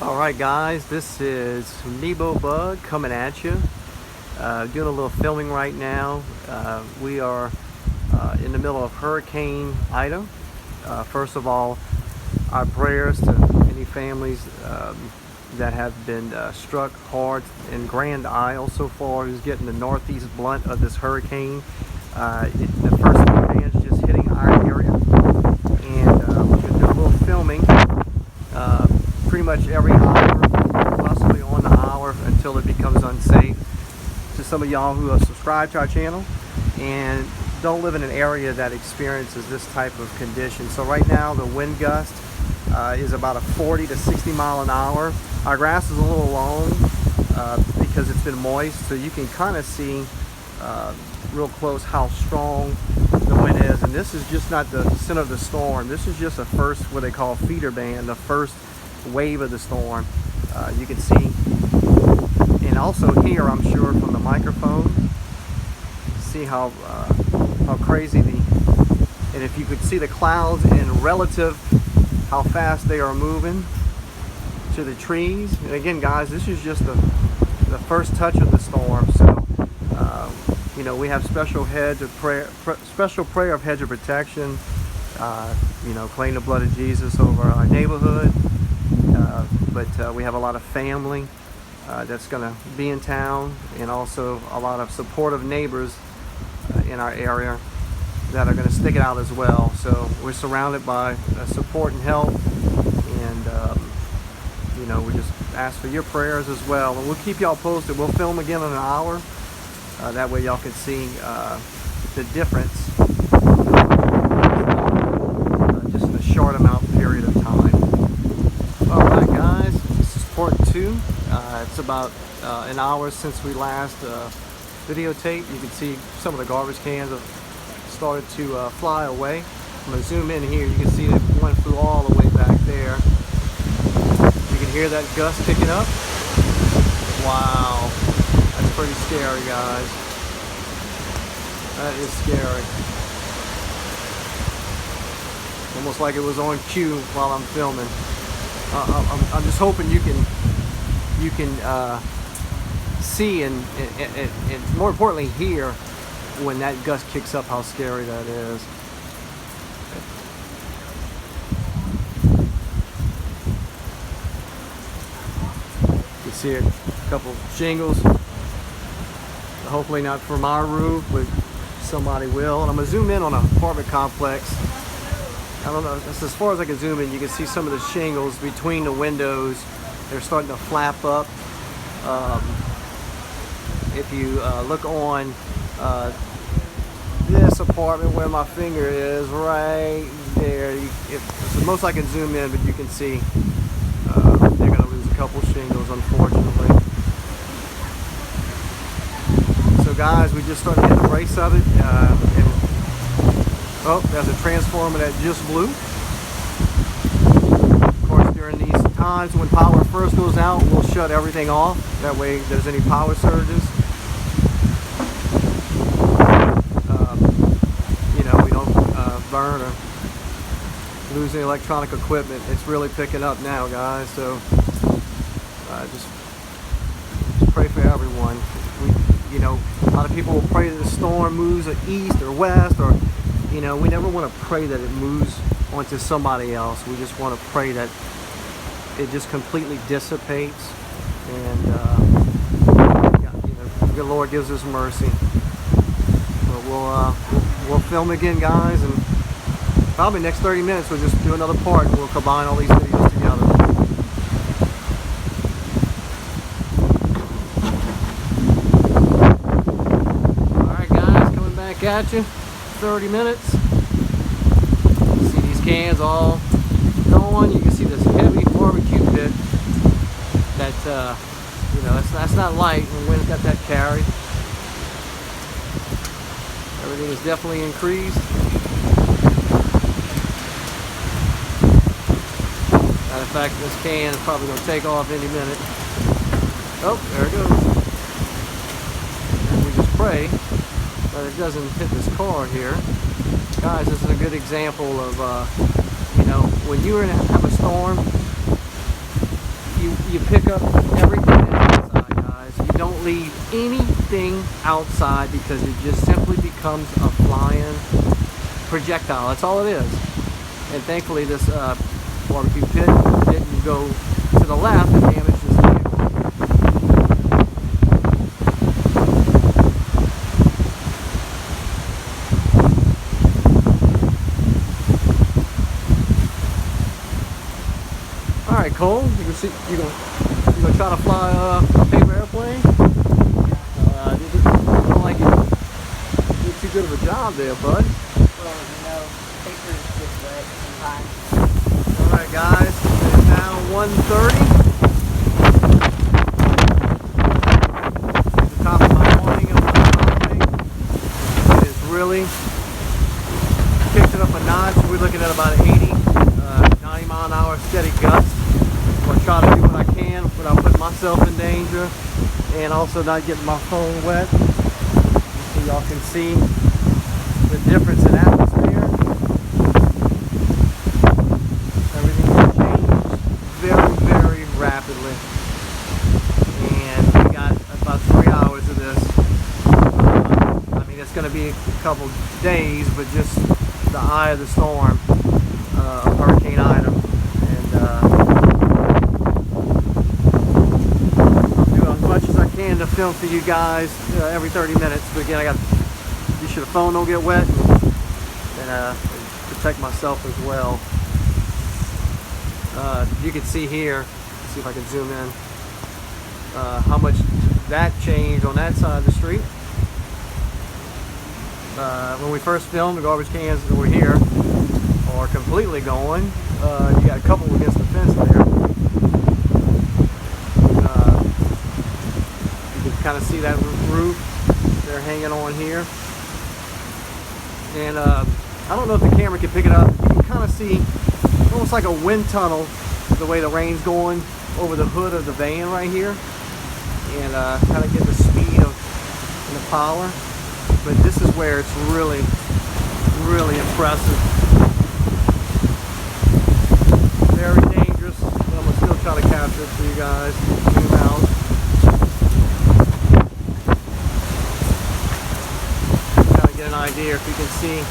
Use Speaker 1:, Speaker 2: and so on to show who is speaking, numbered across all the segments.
Speaker 1: Alright guys, this is Nebo Bug coming at you. Doing a little filming right now. We are in the middle of Hurricane Ida. First of all, our prayers to any families that have been struck hard in Grand Isle so far, who's getting the northeast blunt of this hurricane. The first band is just hitting our area, and we're going to do a little filming pretty much every hour, possibly on the hour, until it becomes unsafe. To some of y'all who are subscribed to our channel and don't live in an area that experiences this type of condition. So right now the wind gust is about a 40 to 60 mile an hour. Our grass is a little long because it's been moist, so you can kind of see real close how strong the wind is. And this is just not the center of the storm. This is just a first, what they call feeder band, the first wave of the storm. You can see, and also here, I'm sure from the microphone, see how crazy and if you could see the clouds in relative how fast they are moving to the trees. And again guys, this is just the first touch of the storm. So you know, we have special hedge of prayer, special prayer of hedge of protection. You know, claim the blood of Jesus over our neighborhood. But we have a lot of family that's going to be in town, and also a lot of supportive neighbors in our area that are going to stick it out as well. So we're surrounded by support and help, and you know, we just ask for your prayers as well. And we'll keep y'all posted. We'll film again in an hour. That way y'all can see the difference just in a short amount period of time. Alright guys, this is part 2. It's about an hour since we last videotaped. You can see some of the garbage cans have started to fly away. I'm going to zoom in here. You can see that one flew all the way back there. You can hear that gust picking up. Wow, that's pretty scary guys. That is scary. Almost like it was on cue while I'm filming. I'm just hoping you can see and more importantly hear when that gust kicks up how scary that is. You can see a couple shingles. Hopefully not from our roof, but somebody will. And I'm gonna zoom in on an apartment complex. I don't know, that's as far as I can zoom in. You can see some of the shingles between the windows. They're starting to flap up. If you look on this apartment where my finger is, right there, it's the most I can zoom in, but you can see they're going to lose a couple shingles, unfortunately. So guys, we just started to hit the brakes of it. Oh, there's a transformer that just blew. Of course, during these times when power first goes out, we'll shut everything off. That way, if there's any power surges, you know, we don't burn or lose any electronic equipment. It's really picking up now, guys. So just pray for everyone. You know, a lot of people will pray that the storm moves east or west, or you know, we never want to pray that it moves onto somebody else. We just want to pray that it just completely dissipates, and you know, the Lord gives us mercy. But we'll film again, guys, and probably next 30 minutes we'll just do another part, and we'll combine all these videos together. All right, guys, coming back at you. 30 minutes. You see these cans all going. You can see this heavy barbecue pit that you know, that's not light when wind's got that carried. Everything is definitely increased. Matter of fact, this can is probably going to take off any minute. Oh, there it goes. And we just pray that it doesn't hit this car here. Guys, this is a good example of, you know, when you're in have a storm, you can't leave anything outside because it just simply becomes a flying projectile. That's all it is. And thankfully this barbecue pit didn't go to the left and damage this vehicle. All right, Cole, you can see you gonna try to fly a paper airplane. I don't like you did too good of a job there, bud.
Speaker 2: Well, you know, paper gets wet sometimes.
Speaker 1: All right, guys, it's now 1:30. At the top of my morning of my holiday. It is really kicked it up a notch. We're looking at about 90 mile an hour steady gusts. I'm gonna try to do what I can without putting myself in danger and also not getting my phone wet. So y'all can see the difference in atmosphere. Everything has changed very, very rapidly. And we got about 3 hours of this. I mean, it's going to be a couple days, but just the eye of the storm of Hurricane Ida. And I'll do as much as I can to film for you guys every 30 minutes. But again, I got to be sure the phone don't get wet and protect myself as well. You can see here, let's see if I can zoom in, how much that changed on that side of the street. When we first filmed, the garbage cans that were here are completely gone. You got a couple against the fence there. You can kind of see that roof they're hanging on here. And I don't know if the camera can pick it up. You can kind of see almost like a wind tunnel the way the rain's going over the hood of the van right here. And kind of get the speed of the power. But this is where it's really, really impressive. Very dangerous, but I'm gonna still try to capture it for you guys. Zoom out. Kind of get an idea if you can see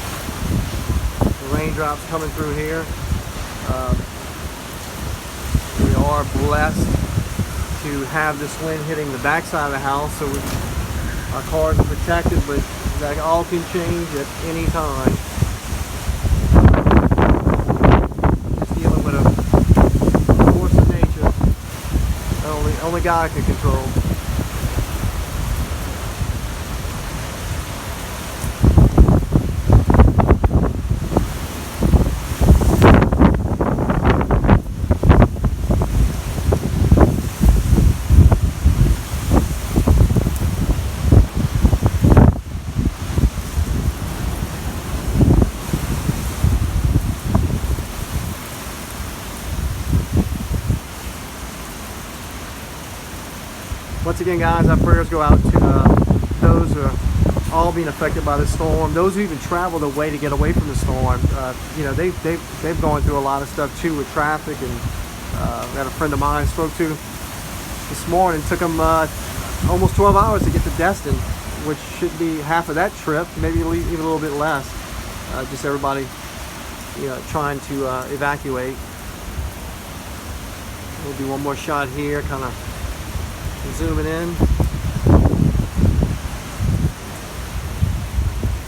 Speaker 1: the raindrops coming through here. We are blessed to have this wind hitting the backside of the house, so our cars are protected, but that all can change at any time. Just dealing with a force of nature that only God can control. Once again, guys, our prayers go out to those who are all being affected by the storm. Those who even traveled away to get away from the storm. You know, they've gone through a lot of stuff too with traffic. And had a friend of mine spoke to this morning. Took them almost 12 hours to get to Destin, which should be half of that trip, maybe even a little bit less. Just everybody, you know, trying to evacuate. We'll do one more shot here, kind of zooming in,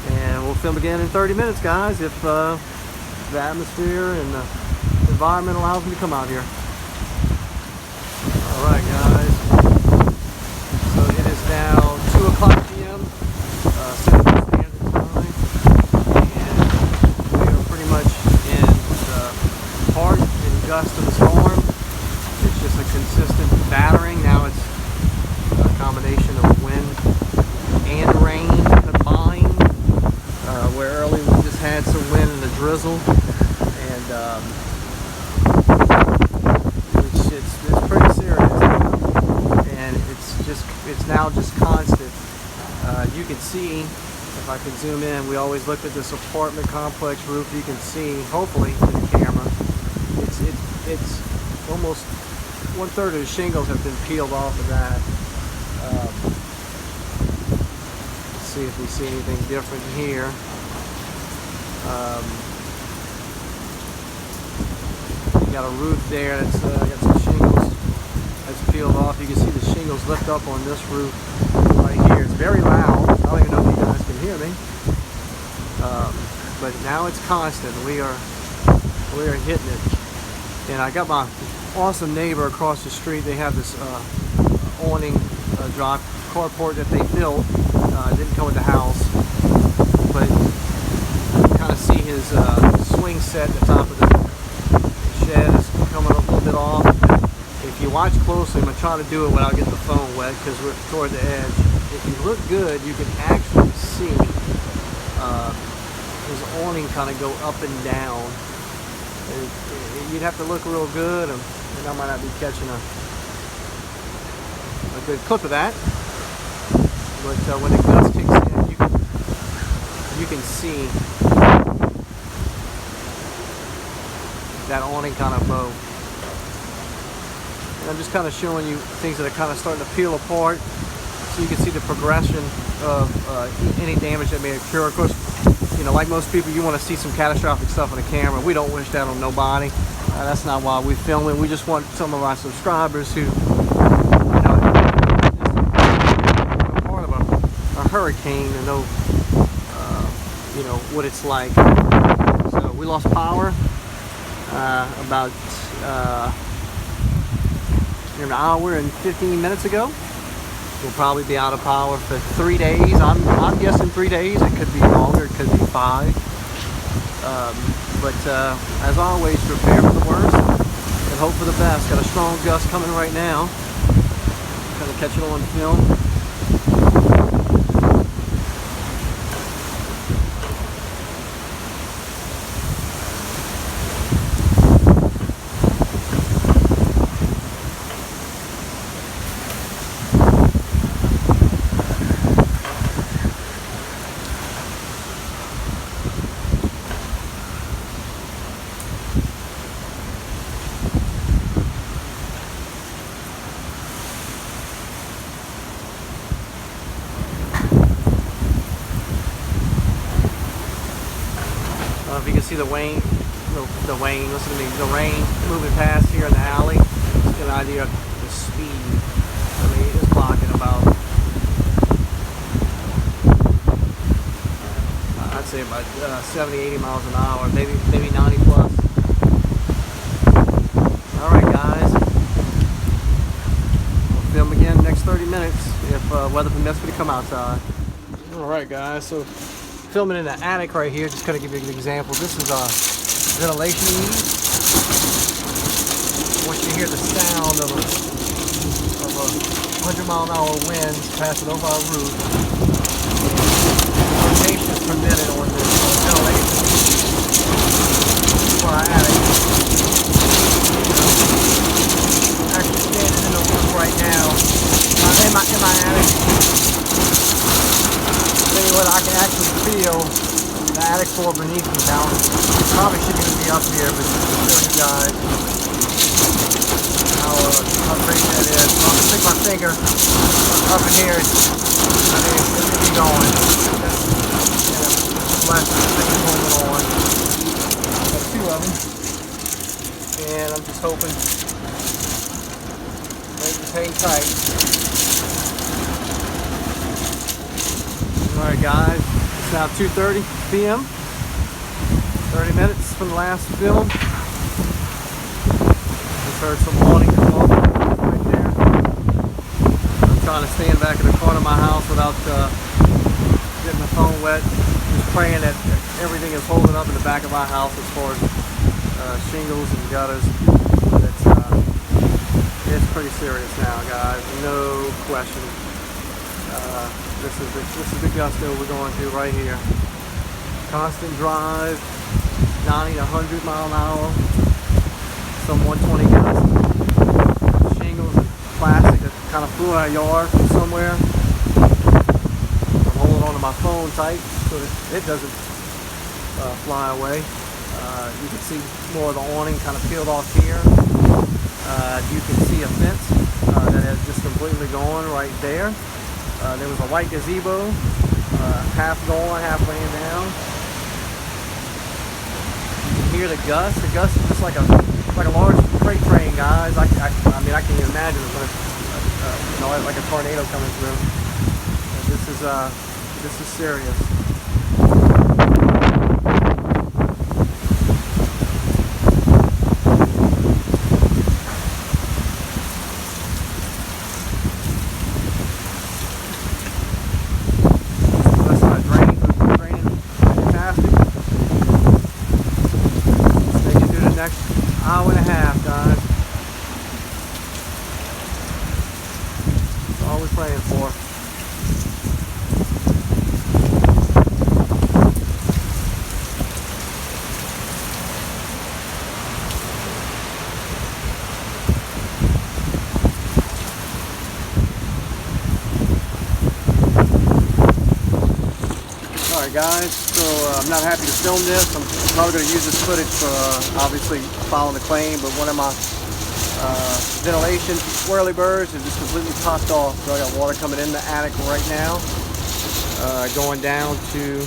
Speaker 1: and we'll film again in 30 minutes, guys, if the atmosphere and the environment allows me to come out here. All right, guys, so it is now 2 o'clock p.m. Central Standard Time, and we are pretty much in the heart and gust of the storm. It's just a consistent battering. Now it's combination of wind and rain combined, where earlier we just had some wind and a drizzle, and it's pretty serious, and it's now just constant. You can see, if I can zoom in, we always look at this apartment complex roof. You can see, hopefully in the camera, it's almost 1/3 of the shingles have been peeled off of that. see if we see anything different here. You got a roof there that's got some shingles that's peeled off. You can see the shingles lift up on this roof right here. It's very loud. I don't even know if you guys can hear me. But now it's constant. We are hitting it. And I got my awesome neighbor across the street. They have this awning drop carport that they built. Didn't come with the house, but you kind of see his swing set at the top of the shed is coming a little bit off. If you watch closely, I'm going to try to do it without getting the phone wet because we're toward the edge. If you look good, you can actually see his awning kind of go up and down. You'd have to look real good, and I might not be catching a good clip of that. But when the gust kicks in, you can see that awning kind of bow. And I'm just kind of showing you things that are kind of starting to peel apart, so you can see the progression of any damage that may occur. Of course, you know, like most people, you want to see some catastrophic stuff on the camera. We don't wish that on nobody. That's not why we film it. We just want some of our subscribers who, you know, part of a hurricane to know, you know, what it's like. So we lost power about an hour and 15 minutes ago. We'll probably be out of power for 3 days. I'm guessing 3 days. It could be longer. It could be 5. But as always, prepare for the worst and hope for the best. Got a strong gust coming right now. Kind of catch it on film. If you can see the rain, listen to me, the rain moving past here in the alley, just get an idea of the speed. I mean, it's blocking about, I'd say about 70, 80 miles an hour, maybe 90 plus. All right, guys. We'll film again next 30 minutes if weather permits me to come outside. All right, guys. So, filming in the attic right here, just kind of give you an example. This is ventilation eave. I want you to hear the sound of a 100-mile-an-hour wind passing over our roof. Rotation is permitted on this ventilation for our attic. I'm actually standing in the roof right now. In my attic. What I can actually feel the attic floor beneath me down. Probably shouldn't even be up here, but just to show you guys how great that is. So I'm gonna stick my finger up in here. I mean, it could be going. Less thing going on. Got 2 of them, and I'm just hoping they just hang tight. Alright guys, it's now 2:30 p.m. 30 minutes from the last film. Just heard some awning come off right there. I'm trying to stand back in the corner of my house without getting my phone wet. Just praying that everything is holding up in the back of my house as far as shingles and gutters. It's pretty serious now, guys. No question. This is the gusto we're going through right here. Constant drive, 90 to 100 mile an hour, some 120 gusts. Shingles and plastic that kind of flew in our yard from somewhere. I'm holding onto my phone tight so that it doesn't fly away. You can see more of the awning kind of peeled off here. You can see a fence that has just completely gone right there. There was a white gazebo half going, half laying down. You can hear the gusts. The gusts is just like a large freight train, guys. I mean, I can even imagine it when it's you know, like a tornado coming through. This is serious. Hour and a half, guys. That's all we're praying for. Alright guys, so I'm not happy to film this. I'm probably going to use this footage for obviously filing the claim, but one of my ventilation whirlybirds is just completely popped off. So I got water coming in the attic right now, going down to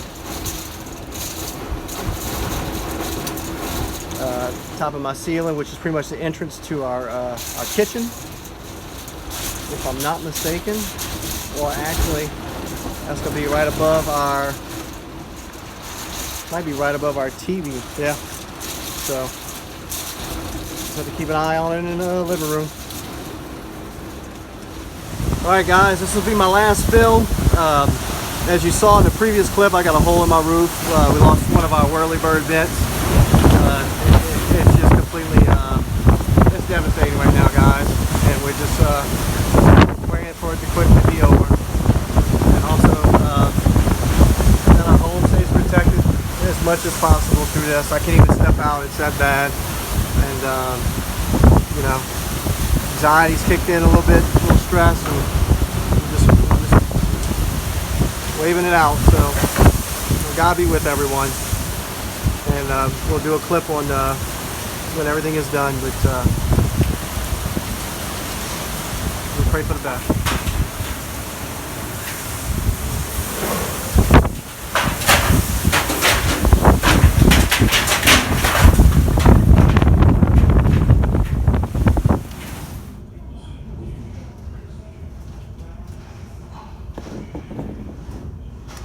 Speaker 1: top of my ceiling, which is pretty much the entrance to our kitchen, if I'm not mistaken. Or actually, that's going to be right above our, might be right above our TV. Yeah. So just have to keep an eye on it in the living room. Alright guys, this will be my last film. As you saw in the previous clip, I got a hole in my roof. We lost one of our whirlybird vents. It's just completely, it's devastating right now, guys. And we're just praying for it to quickly be over. And also, that our home stays protected as much as possible through this. I can't even step out, it's that bad. And you know, anxiety's kicked in a little bit, a little stress, and we're just waving it out. So God be with everyone, and we'll do a clip on when everything is done, but we'll pray for the best.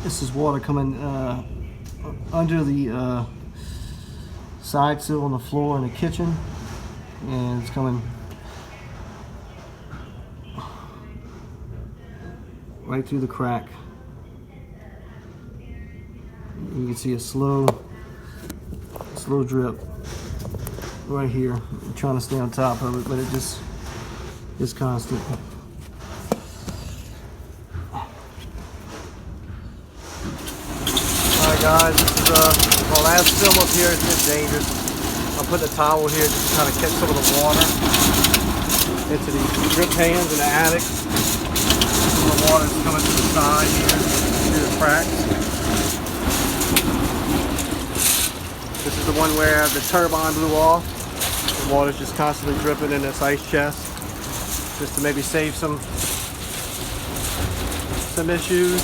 Speaker 1: This is water coming under the side sill on the floor in the kitchen, and it's coming right through the crack. You can see a slow drip right here. I'm trying to stay on top of it, but it just is constant. Alright guys, this is my last film up here. It's been dangerous. I'll put the towel here just to kind of catch some of the water into the drip pans in the attic. Some of the water's coming to the side here, through the cracks. This is the one where the turbine blew off. The water's just constantly dripping in this ice chest, just to maybe save some issues.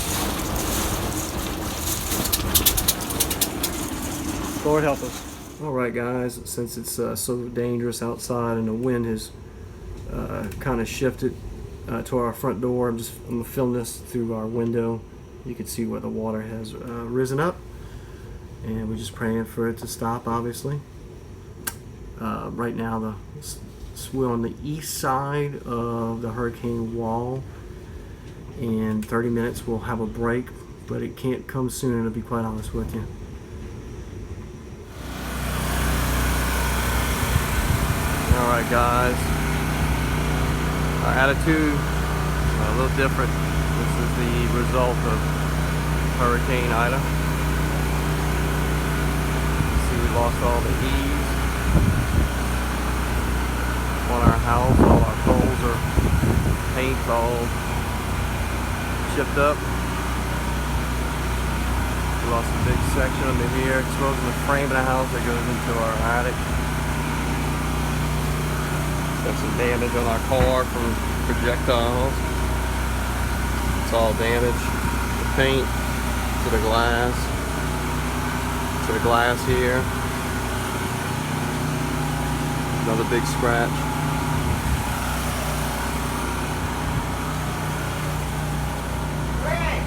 Speaker 1: Lord help us. Alright guys, since it's so dangerous outside and the wind has kind of shifted to our front door, I'm going to film this through our window. You can see where the water has risen up, and we're just praying for it to stop, obviously. Right now we're on the east side of the hurricane wall. In 30 minutes we'll have a break, but it can't come soon, to be quite honest with you. Alright guys, our attitude a little different. This is the result of Hurricane Ida. See, we lost all the eaves on our house. All our poles are paint's all chipped up. We lost a big section of it here, exposing the frame of the house that goes into our attic. Got some damage on our car from projectiles. It's all damaged. The paint to the glass. To the glass here. Another big scratch.
Speaker 2: Ray,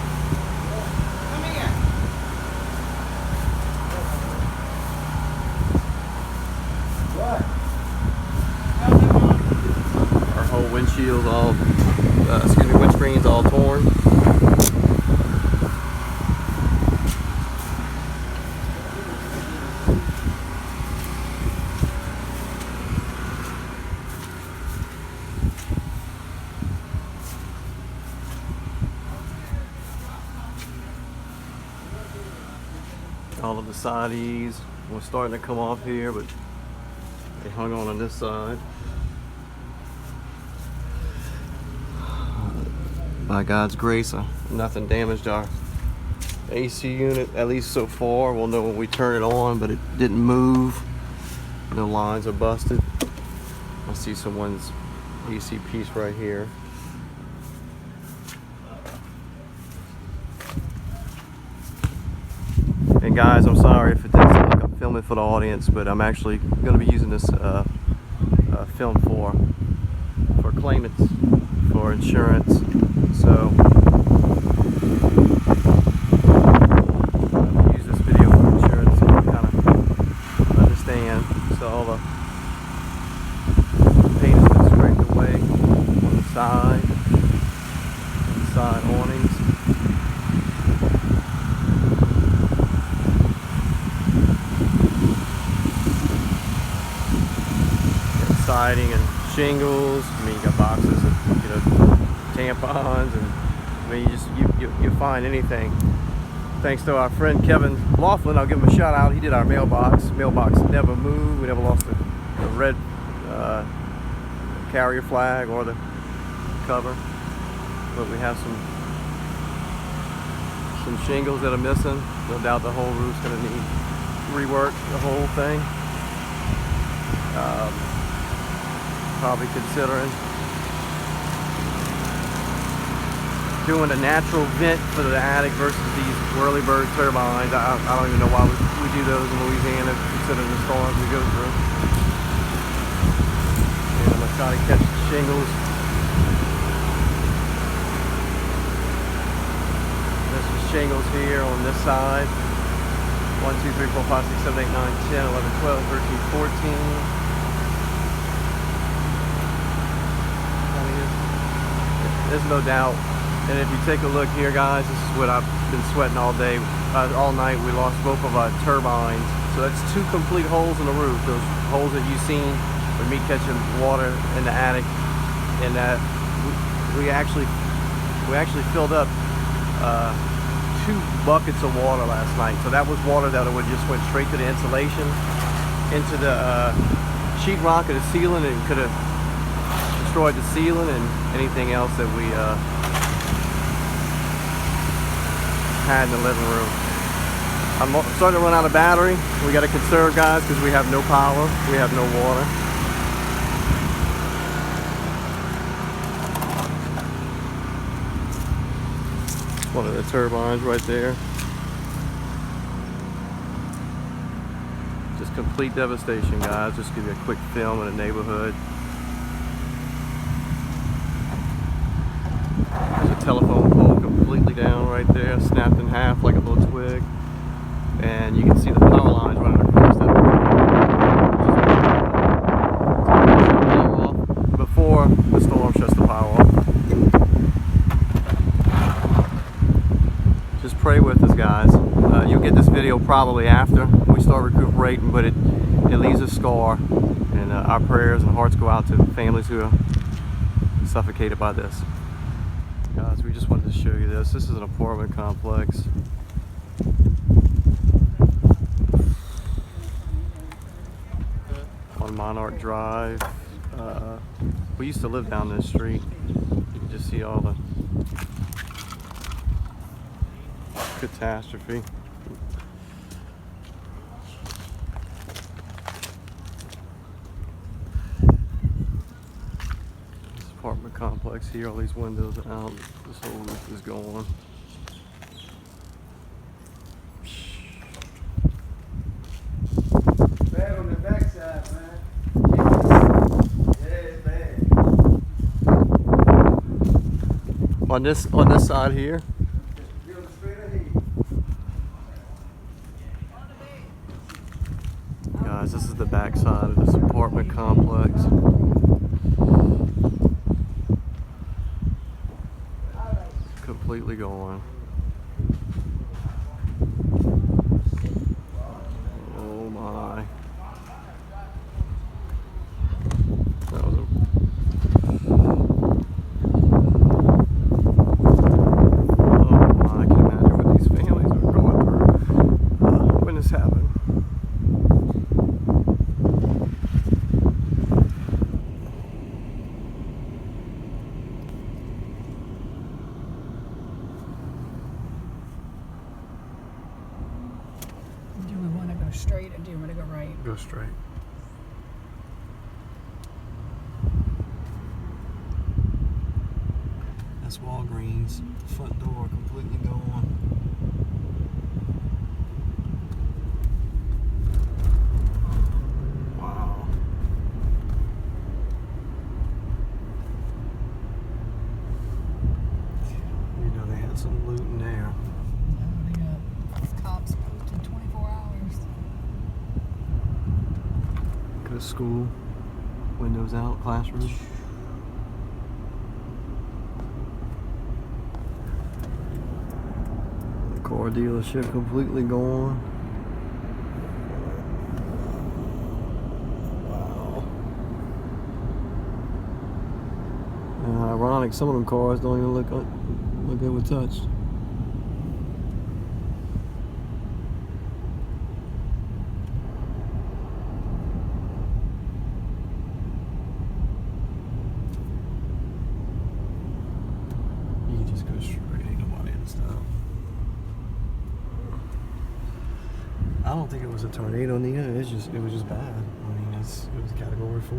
Speaker 2: come here. What?
Speaker 1: Our whole windshield's all, windscreen's all torn. All of the sides were starting to come off here, but they hung on this side. By God's grace, nothing damaged our AC unit, at least so far. We'll know when we turn it on, but it didn't move. No lines are busted. I see someone's AC piece right here. And guys, I'm sorry if it doesn't look like I'm filming for the audience, but I'm actually going to be using this film for claimants for insurance. So use this video for insurance so you kind of understand. So all the paint has been scraped away on the side awnings. Siding and shingles. I mean, you got boxes of, tampons, and I mean, you find anything. Thanks to our friend Kevin Laughlin, I'll give him a shout out. He did our mailbox. Mailbox never moved. We never lost the red carrier flag or the cover. But we have some shingles that are missing. No doubt the whole roof's going to need rework. The whole thing. Probably considering doing a natural vent for the attic versus these whirlybird turbines. I don't even know why we do those in Louisiana, considering the storms we go through. And I'm gonna try to catch the shingles. There's some shingles here on this side. 1, 2, 3, 4, 5, 6, 7, 8, 9, 10, 11, 12, 13, 14. There's no doubt. And if you take a look here, guys, this is what I've been sweating all day, all night. We lost both of our turbines. So that's 2 complete holes in the roof. Those holes that you've seen with me catching water in the attic. And that we actually filled up 2 buckets of water last night. So that was water that would just went straight to the insulation, into the sheetrock of the ceiling, and could have destroyed the ceiling and anything else that we had in the living room. I'm starting to run out of battery. We got to conserve, guys, because we have no power, we have no water. One of the turbines right there. Just complete devastation, guys. Just give you a quick film of the neighborhood. Telephone pole completely down right there, snapped in half like a little twig, and you can see the power lines running across that power off before the storm shuts the power off. Just pray with us, guys. You'll get this video probably after we start recuperating, but it leaves a scar, and our prayers and hearts go out to families who are suffocated by this. Guys, we just wanted to show you this. This is an apartment complex. On Monarch Drive. We used to live down this street. You can just see all the catastrophe. Apartment complex here, all these windows are out, this whole roof is gone. On this side here. Guys, this is the back side of this apartment complex. Completely gone. Oh my. That was I can imagine what these families are going through when this happened.
Speaker 2: Do we want to go straight or do you want to go right?
Speaker 1: Go straight. That's Walgreens. Front door completely gone. Wow. You know they had some loot in there.
Speaker 2: They got cops posted 24 hours.
Speaker 1: Go to school. Windows out, classroom. The car dealership completely gone. Wow. And ironic, some of them cars don't even look they were touched. You can just go straight, ain't nobody in stop. I don't think it was a tornado, Nina. It was just bad. I mean, it was a category 4.